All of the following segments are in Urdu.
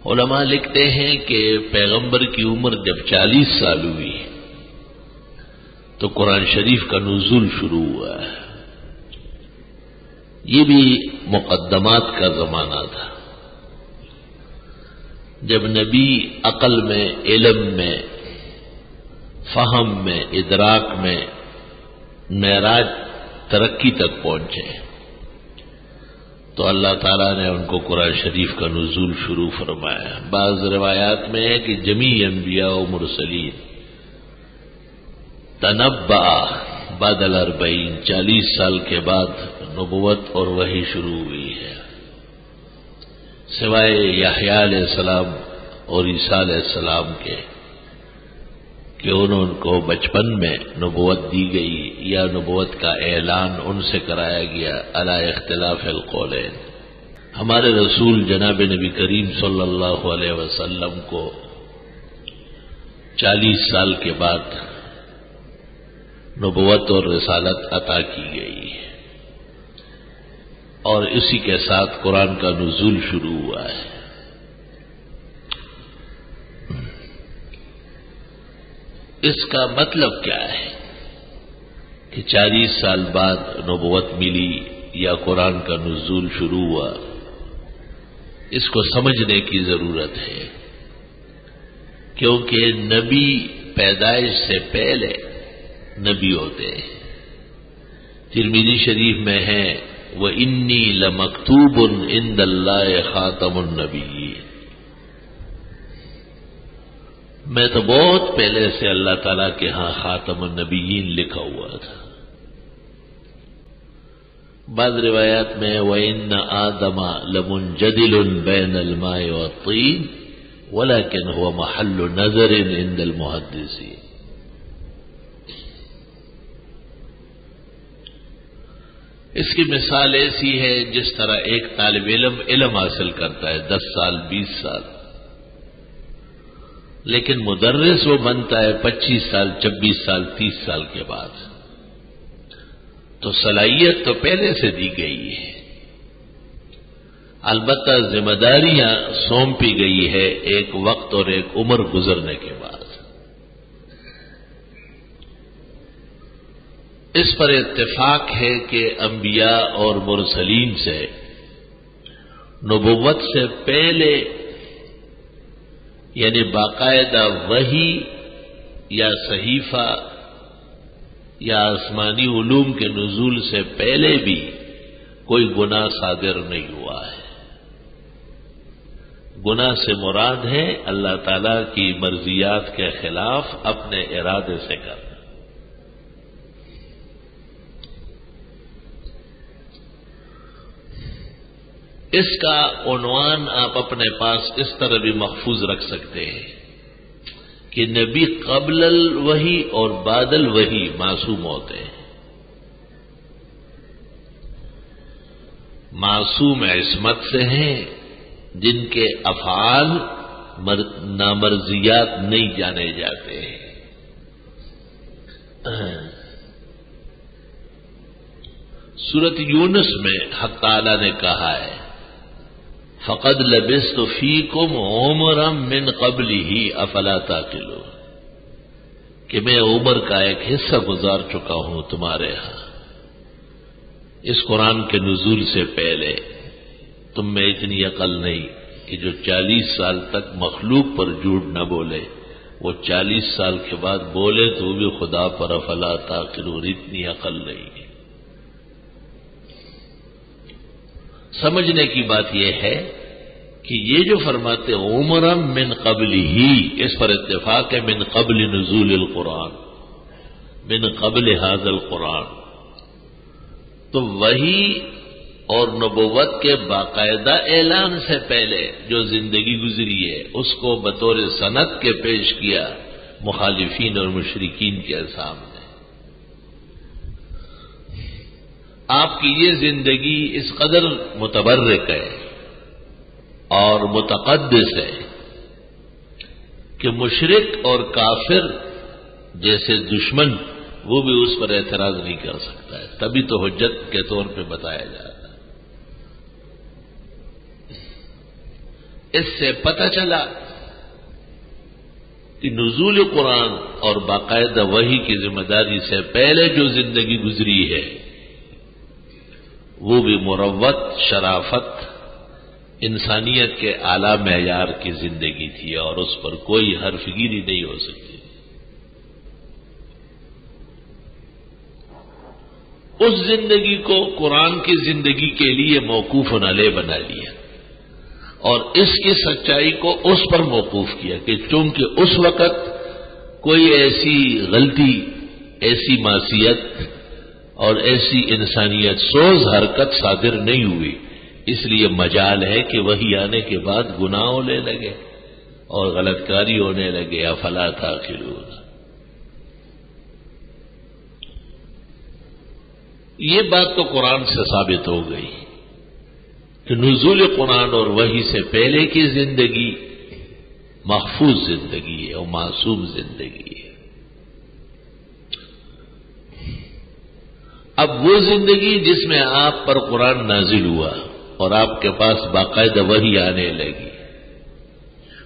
علماء لکھتے ہیں کہ پیغمبر کی عمر جب 40 سال ہوئی تو قرآن شریف کا نزول شروع ہوا ہے۔ یہ بھی مقدمات کا زمانہ تھا، جب نبی عقل میں، علم میں، فہم میں، ادراک میں معراج ترقی تک پہنچے تو اللہ تعالیٰ نے ان کو قرآن شریف کا نزول شروع فرمایا۔ بعض روایات میں ہے کہ جمیع انبیاء و مرسلین تنبأ بعد ال40، 40 سال کے بعد نبوت اور وحی شروع ہوئی ہے، سوائے یحییٰ علیہ السلام اور عیسیٰ علیہ السلام کے کہ ان کو بچپن میں نبوت دی گئی یا نبوت کا اعلان ان سے کرایا گیا علی اختلاف القولین۔ ہمارے رسول جناب نبی کریم صلی اللہ علیہ وسلم کو 40 سال کے بعد نبوت اور رسالت عطا کی گئی اور اسی کے ساتھ قرآن کا نزول شروع ہوا ہے۔ اس کا مطلب کیا ہے کہ 40 سال بعد نبوت ملی یا قرآن کا نزول شروع ہوا؟ اس کو سمجھنے کی ضرورت ہے، کیونکہ نبی پیدائش سے پہلے نبی ہوتے ہیں۔ ترمذی شریف میں ہے وَإِنِّي لَمَكْتُوبٌ عِندَ اللَّهِ خَاتَمُ النَّبِيِّينَ، میں تو بہت پہلے سے اللہ تعالیٰ کے ہاں خاتم النبیین لکھا ہوا تھا۔ بعض روایات میں وَإِنَّ آدَمَ لَمُنْجَدِلٌ بَيْنَ الْمَاءِ وَالطِّينِ وَلَكِنْ هُوَ مَحَلُّ نَظَرٍ عِندَ الْمُحَدِّثِينَ۔ اس کی مثال ایسی ہے جس طرح ایک طالب علم حاصل کرتا ہے 10 سال 20 سال، لیکن مدرس وہ بنتا ہے 25 سال 26 سال 30 سال کے بعد، تو صلاحیت تو پہلے سے دی گئی ہے، البتہ ذمہ داریاں سونپی گئی ہے ایک وقت اور ایک عمر گزرنے کے بعد۔ اس پر اتفاق ہے کہ انبیاء اور مرسلین سے نبوت سے پہلے، یعنی باقاعدہ وحی یا صحیفہ یا آسمانی علوم کے نزول سے پہلے بھی کوئی گناہ صادر نہیں ہوا ہے۔ گناہ سے مراد ہے اللہ تعالی کی مرضیات کے خلاف اپنے ارادے سے کرنا۔ اس کا عنوان آپ اپنے پاس اس طرح بھی محفوظ رکھ سکتے ہیں کہ نبی قبل الوحی اور بعد الوحی معصوم ہوتے ہیں، معصوم عصمت سے ہیں، جن کے افعال نامرضیات نہیں جانے جاتے ہیں۔ سورۃ یونس میں حق تعالی نے کہا ہے فَقَدْ لَبِثْتُ فِيكُمْ عُمُرًا مِّن قَبْلِهِ أَفَلَا تَعْقِلُونَ کہ میں عمر کا ایک حصہ گزار چکا ہوں تمہارے ہاں، اس قرآن کے نزول سے پہلے تم میں اتنی عقل نہیں کہ جو 40 سال تک مخلوق پر جھوٹ نہ بولے، وہ 40 سال کے بعد بولے تو بھی خدا پر افلا تعقلون، اتنی عقل نہیں۔ سمجھنے کی بات یہ ہے کہ یہ جو فرماتے عمرا من قبل ہی، اس پر اتفاق ہے من قبل نزول القرآن، من قبل هذا القرآن، تو وہی اور نبوت کے باقاعدہ اعلان سے پہلے جو زندگی گزری ہے اس کو بطور سند کے پیش کیا مخالفین اور مشرکین کے سامنے۔ آپ کی یہ زندگی اس قدر متبرک ہے اور متقدس ہے کہ مشرک اور کافر جیسے دشمن وہ بھی اس پر اعتراض نہیں کر سکتا ہے، تبھی تو حجت کے طور پہ بتایا جاتا ہے۔ اس سے پتہ چلا کہ نزول قرآن اور باقاعدہ وحی کی ذمہ داری سے پہلے جو زندگی گزری ہے وہ بھی مروت، شرافت، انسانیت کے اعلیٰ معیار کی زندگی تھی اور اس پر کوئی حرف گیری نہیں ہو سکتی۔ اس زندگی کو قرآن کی زندگی کے لیے موقوف علیہ بنا لیا اور اس کی سچائی کو اس پر موقوف کیا کہ چونکہ اس وقت کوئی ایسی غلطی، ایسی معصیت اور ایسی انسانیت سوز حرکت صادر نہیں ہوئی، اس لیے مجال ہے کہ وہی آنے کے بعد گناہ ہونے لگے اور غلط کاری ہونے لگے۔ افلا تعقلون۔ یہ بات تو قرآن سے ثابت ہو گئی کہ نزول قرآن اور وحی سے پہلے کی زندگی محفوظ زندگی ہے اور معصوم زندگی ہے۔ اب وہ زندگی جس میں آپ پر قرآن نازل ہوا اور آپ کے پاس باقاعدہ وحی آنے لگی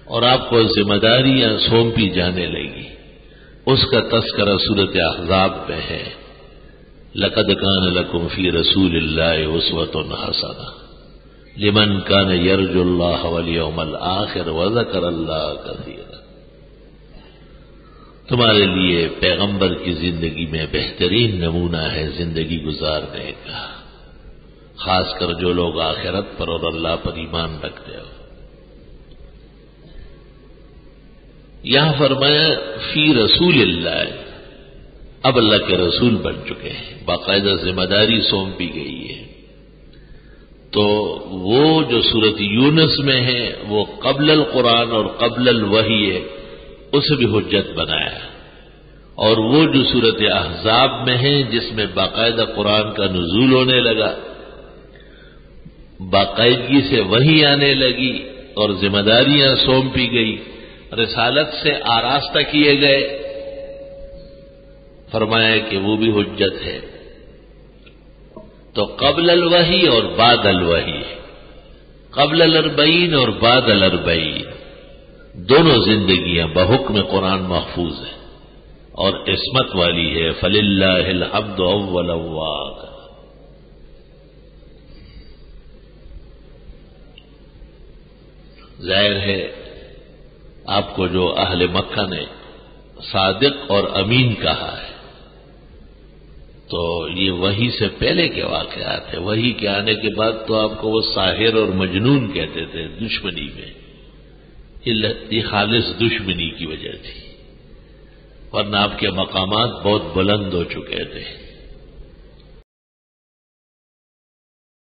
اور آپ کو ذمہ داریاں سونپی جانے لگی، اس کا تذکرہ سورۃ احزاب میں ہے۔ لقد كان لكم في رسول الله اسوة حسنة لمن كان يرجو الله واليوم الآخر وذكر الله كثيرا۔ تمہارے لیے پیغمبر کی زندگی میں بہترین نمونہ ہے زندگی گزارنے کا، خاص کر جو لوگ آخرت پر اور اللہ پر ایمان رکھتے ہو۔ یہاں فرمایا فی رسول اللہ، اب اللہ کے رسول بن چکے ہیں، باقاعدہ ذمہ داری سونپی گئی ہے۔ تو وہ جو سورۃ یونس میں ہے وہ قبل القرآن اور قبل الوحی ہے، اسے بھی حجت بنایا، اور وہ جو سورۃ احزاب میں ہے جس میں باقاعدہ قرآن کا نزول ہونے لگا، باقاعدگی سے وحی آنے لگی اور ذمہ داریاں سونپی گئی، رسالت سے آراستہ کیے گئے، فرمایا کہ وہ بھی حجت ہے۔ تو قبل الوحی اور بعد الوحی، قبل الاربعین اور بعد الاربعین، دونوں زندگیاں بحکم قرآن محفوظ ہیں اور عصمت والی ہے۔ فللہ الحمد اول وآخر۔ ظاہر ہے آپ کو جو اہل مکہ نے صادق اور امین کہا ہے، تو یہ وحی سے پہلے کے واقعات ہیں۔ وحی کے آنے کے بعد تو آپ کو وہ ساحر اور مجنون کہتے تھے دشمنی میں، یہ خالص دشمنی کی وجہ تھی، ورنہ آپ کے مقامات بہت بلند ہو چکے تھے۔